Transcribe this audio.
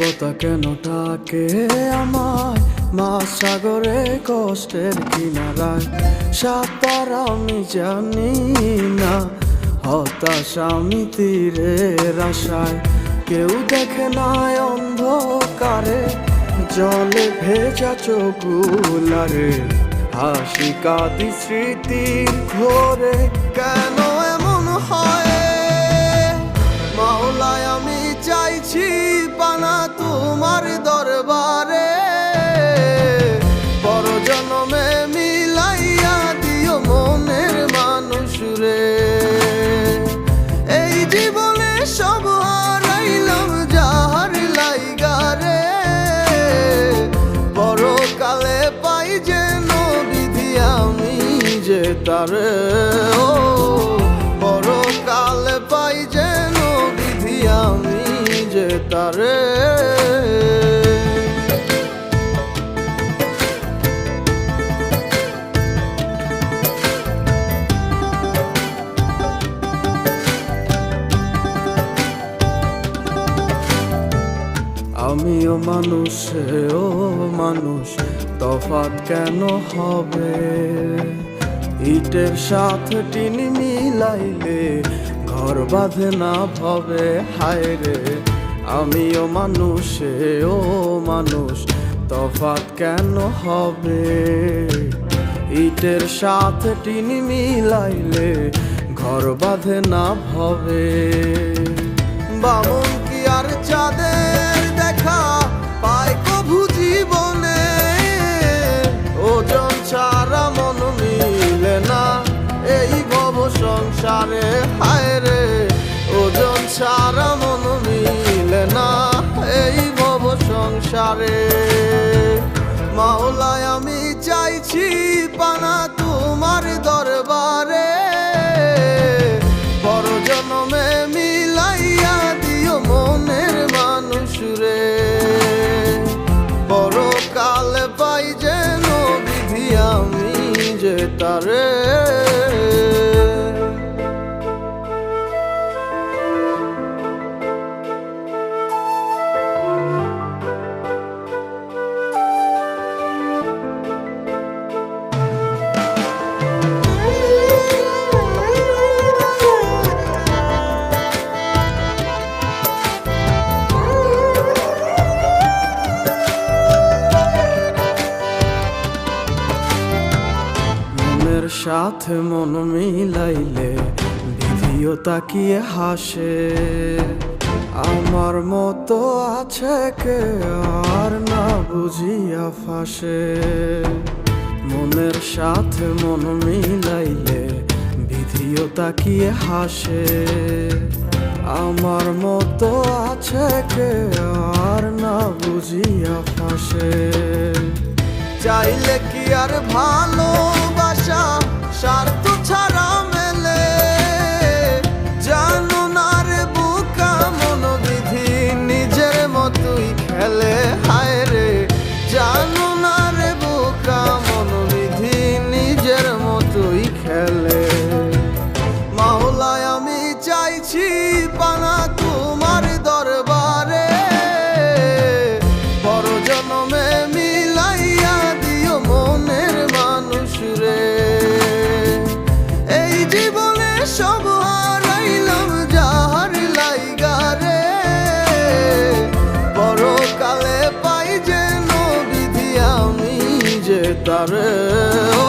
নীরবতা কেন ডাকে আমায়, মাছ সাগরে কষ্টের কিনারায় সাঁতার আমি জানি না, হতাশ আমি তীরের আশায়। কেউ দেখে নাই অন্ধকারে, জলে ভেজা চোখগুলারে, হাসি কাঁদি স্মৃতির ঘোরে। কেন এমন হয় মাওলায়, আমি চাইছি পানা তোমার দরবারে। বড় জনমে মিলাইয়া দিও মনের মানুষ রে। এই জীবনে সব হারাইলাম যাহার লাইগা রে, বড় কালে পাই যেন বিধি আমি যে তারে। ও বড় কালে পাই যেন বিধি আমি যে তারে। আমিও মানুষ, ও মানুষ, তফাৎ কেন হবে? ইটের সাথে টিন মিলাইলে ঘর বাঁধে না ভবে। হায় রে আমিও মানুষ, ও মানুষ, তফাৎ কেন হবে? ইটের সাথে টিন মিলাইলে ঘর বাঁধে না ভবে। বামন কি আর চাঁদের দেখা পায় কভু জীবনে? ওজন ছাড়া মন মিলে না এই ভব সংসারে। হায় রে ওজন ছাড়া মন মিলে না এই ভব সংসারে। মাওলায় আমি চাইছি পানা তোমার দরবারে। বড় জনমে মিলাইয়া দিও মনের মানুষ রে। বড় কালে পাই যেন বিধি আমি যে তারে। সাথে মন মিলাইলে বিধিও তাকিয়ে হাসে। আমার মতো আছে কে আর না বুঝিয়া ফাঁসে। মনের সাথে মন মিলাইলে বিধিও তাকিয়ে হাসে। আমার মতো আছে কে আর না বুঝিয়া ফাঁসে। চাইলে কি আর ভালোবাসা স্বার্থ ছাড়া মেলে? জানো না রে বুকা মন বিধি নিজের মতোই খেলে। হায় রে জানো না রে বুকা মন বিধি নিজের মতোই খেলে। মাওলায় আমি চাইছি পানা তোমার দরবারে। বড় জনমে মিলাইয়া দিও মনের মানুষ রে। এই জীবনে সব হারাইলাম যাহার লাইগা রে। বড় কালে পাই যেন বিধি আমি যে তারে। ও